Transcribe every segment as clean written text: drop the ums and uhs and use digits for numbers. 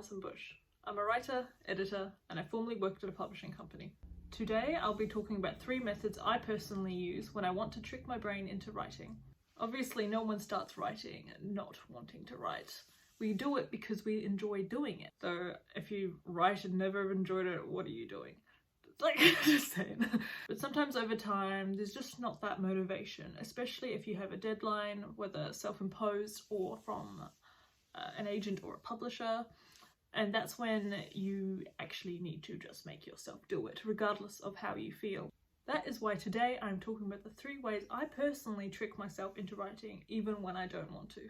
Alison Bush. I'm a writer, editor, and I formerly worked at a publishing company. Today I'll be talking about 3 methods I personally use when I want to trick my brain into writing. Obviously no one starts writing not wanting to write. We do it because we enjoy doing it. So if you write and never enjoyed it, what are you doing? Like, just saying. But sometimes over time there's just not that motivation, especially if you have a deadline, whether self-imposed or from an agent or a publisher. And that's when you actually need to just make yourself do it, regardless of how you feel. That is why today I'm talking about the 3 ways I personally trick myself into writing, even when I don't want to.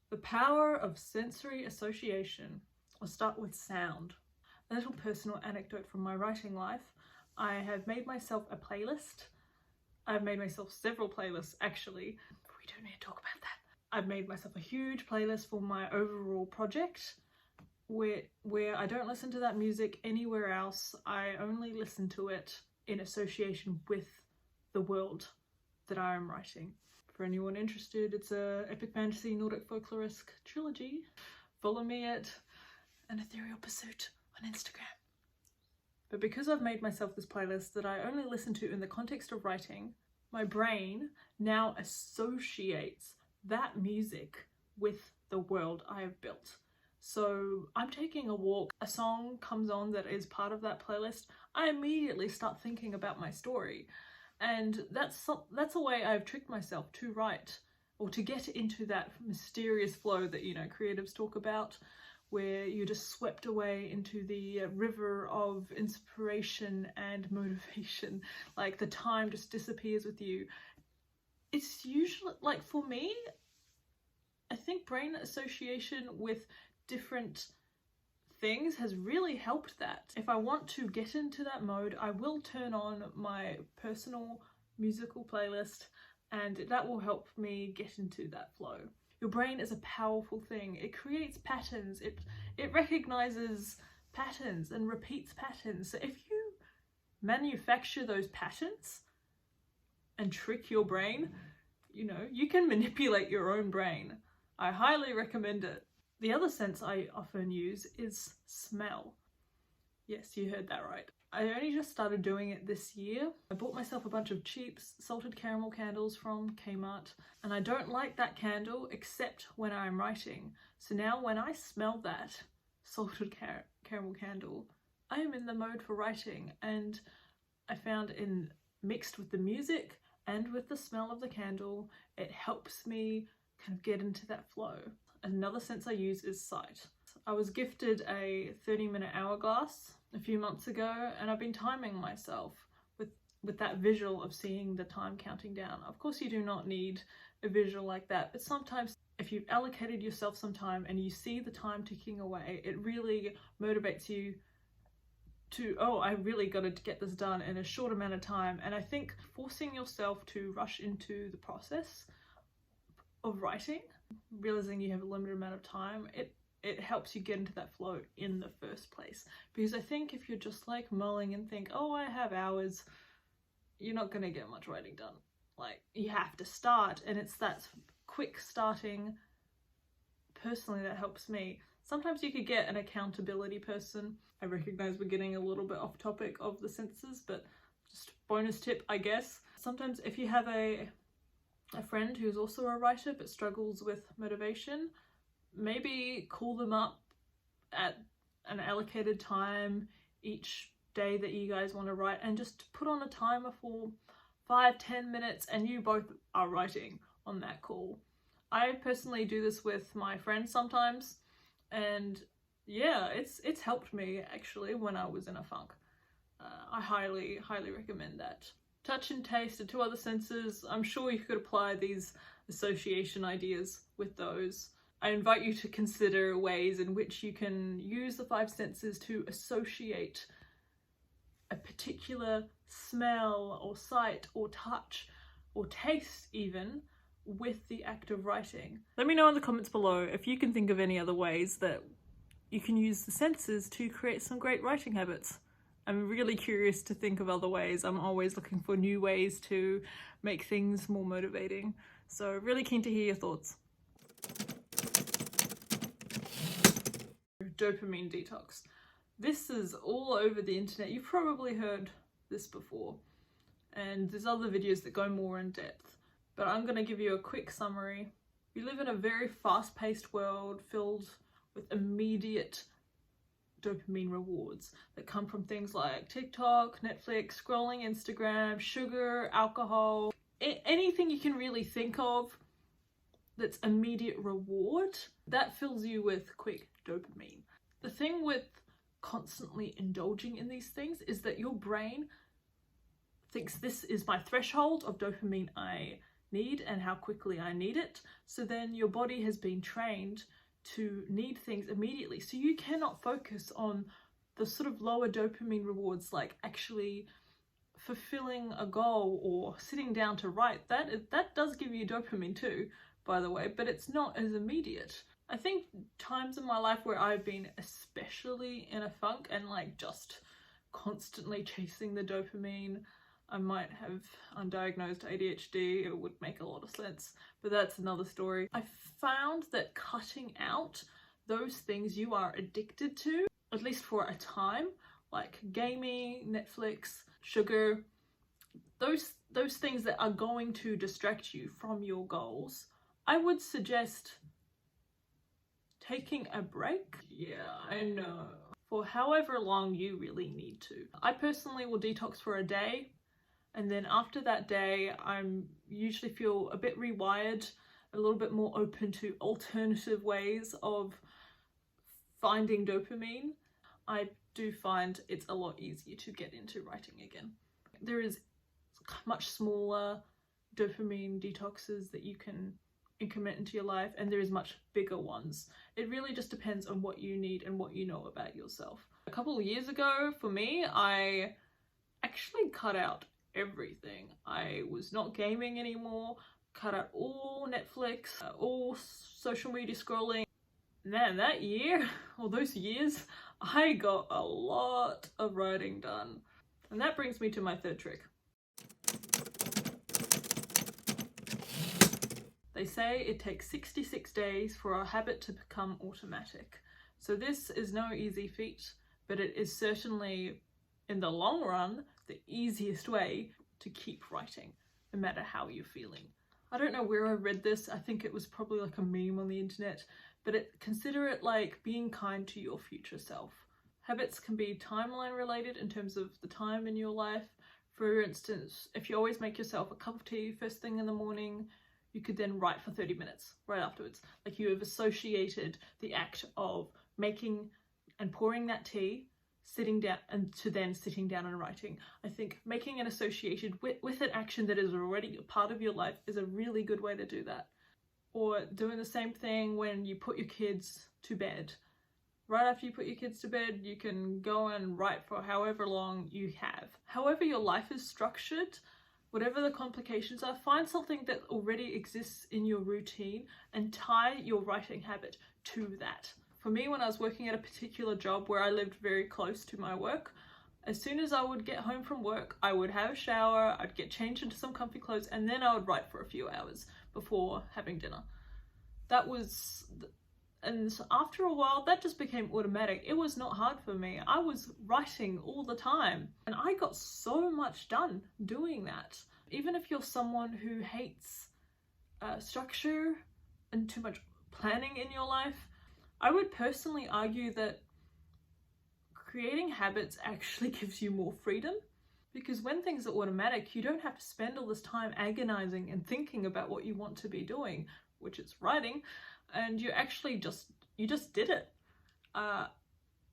The power of sensory association. I'll start with sound. A little personal anecdote from my writing life. I have made myself a playlist. I've made myself several playlists, actually. We don't need to talk about that. I've made myself a huge playlist for my overall project where I don't listen to that music anywhere else. I only listen to it in association with the world that I am writing. For anyone interested, it's a epic fantasy Nordic folklorisk trilogy. Follow me at an Ethereal Pursuit on Instagram. But because I've made myself this playlist that I only listen to in the context of writing, my brain now associates that music with the world I have built. So I'm taking a walk, a song comes on that is part of that playlist, I immediately start thinking about my story. And that's a way I've tricked myself to write, or to get into that mysterious flow that, creatives talk about, where you're just swept away into the river of inspiration and motivation. Like, the time just disappears with you. It's usually, like, for me, I think brain association with different things has really helped that. If I want to get into that mode, I will turn on my personal musical playlist, and that will help me get into that flow. Your brain is a powerful thing. It creates patterns. It recognizes patterns and repeats patterns. So if you manufacture those patterns and trick your brain, you can manipulate your own brain. I highly recommend it. The other sense I often use is smell. Yes, you heard that right. I only just started doing it this year. I bought myself a bunch of cheap salted caramel candles from Kmart, and I don't like that candle except when I'm writing. So now when I smell that salted caramel candle, I am in the mode for writing, and I found mixed with the music and with the smell of the candle, it helps me kind of get into that flow. Another sense I use is sight. I was gifted a 30-minute hourglass a few months ago, and I've been timing myself with that visual of seeing the time counting down. Of course you do not need a visual like that, but sometimes if you've allocated yourself some time and you see the time ticking away, it really motivates you to, oh, I really got to get this done in a short amount of time. And I think forcing yourself to rush into the process of writing, realizing you have a limited amount of time, it helps you get into that flow in the first place. Because I think if you're just like mulling and think, oh, I have hours, you're not gonna get much writing done. Like, you have to start, and it's that quick starting personally that helps me. Sometimes you could get an accountability person. I recognize we're getting a little bit off topic of the senses, but just bonus tip, I guess. Sometimes if you have a friend who's also a writer but struggles with motivation, maybe call them up at an allocated time each day that you guys want to write, and just put on a timer for 5-10 minutes and you both are writing on that call. I personally do this with my friends sometimes, and yeah, it's helped me actually when I was in a funk. I highly recommend that. Touch and taste are 2 other senses. I'm sure you could apply these association ideas with those. I invite you to consider ways in which you can use the 5 senses to associate a particular smell or sight or touch or taste even with the act of writing. Let me know in the comments below if you can think of any other ways that you can use the senses to create some great writing habits. I'm really curious to think of other ways. I'm always looking for new ways to make things more motivating. So really keen to hear your thoughts. Dopamine detox. This is all over the internet. You've probably heard this before, and there's other videos that go more in depth, but I'm going to give you a quick summary. We live in a very fast-paced world filled with immediate dopamine rewards that come from things like TikTok, Netflix, scrolling Instagram, sugar, alcohol, anything you can really think of that's immediate reward, that fills you with quick dopamine. The thing with constantly indulging in these things is that your brain thinks this is my threshold of dopamine I need and how quickly I need it. So then your body has been trained to need things immediately. So you cannot focus on the sort of lower dopamine rewards, like actually fulfilling a goal or sitting down to write. That does give you dopamine too, by the way, but it's not as immediate. I think times in my life where I've been especially in a funk and like just constantly chasing the dopamine, I might have undiagnosed ADHD, it would make a lot of sense, but that's another story. I found that cutting out those things you are addicted to, at least for a time, like gaming, Netflix, sugar, those things that are going to distract you from your goals, I would suggest taking a break. Yeah, I know. For however long you really need to. I personally will detox for a day, and then after that day, I'm usually feel a bit rewired, a little bit more open to alternative ways of finding dopamine. I do find it's a lot easier to get into writing again. There is much smaller dopamine detoxes that you can increment into your life, and there is much bigger ones. It really just depends on what you need and what you know about yourself. A couple of years ago, for me, I actually cut out everything. I was not gaming anymore, cut out all Netflix, all social media scrolling. Man, that year, or those years, I got a lot of writing done. And that brings me to my third trick. They say it takes 66 days for a habit to become automatic. So this is no easy feat, but it is certainly, in the long run, the easiest way to keep writing, no matter how you're feeling. I don't know where I read this. I think it was probably like a meme on the internet, but consider it like being kind to your future self. Habits can be timeline related in terms of the time in your life. For instance, if you always make yourself a cup of tea first thing in the morning, you could then write for 30 minutes right afterwards. Like you have associated the act of making and pouring that tea, sitting down, and to then sitting down and writing. I think making an association with an action that is already a part of your life is a really good way to do that. Or doing the same thing when you put your kids to bed. Right after you put your kids to bed, you can go and write for however long you have. However your life is structured, whatever the complications are, find something that already exists in your routine and tie your writing habit to that. For me, when I was working at a particular job where I lived very close to my work, as soon as I would get home from work, I would have a shower, I'd get changed into some comfy clothes, and then I would write for a few hours before having dinner. And after a while, that just became automatic. It was not hard for me. I was writing all the time, and I got so much done doing that. Even if you're someone who hates structure and too much planning in your life, I would personally argue that creating habits actually gives you more freedom, because when things are automatic, you don't have to spend all this time agonizing and thinking about what you want to be doing, which is writing, and you actually just did it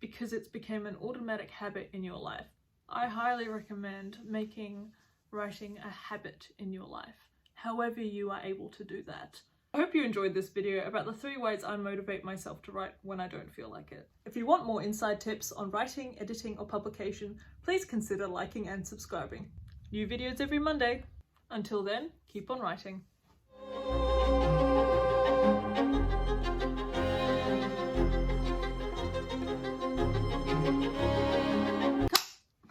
because it's become an automatic habit in your life. I highly recommend making writing a habit in your life, however you are able to do that. I hope you enjoyed this video about the 3 ways I motivate myself to write when I don't feel like it. If you want more inside tips on writing, editing, or publication, please consider liking and subscribing. New videos every Monday. Until then, keep on writing.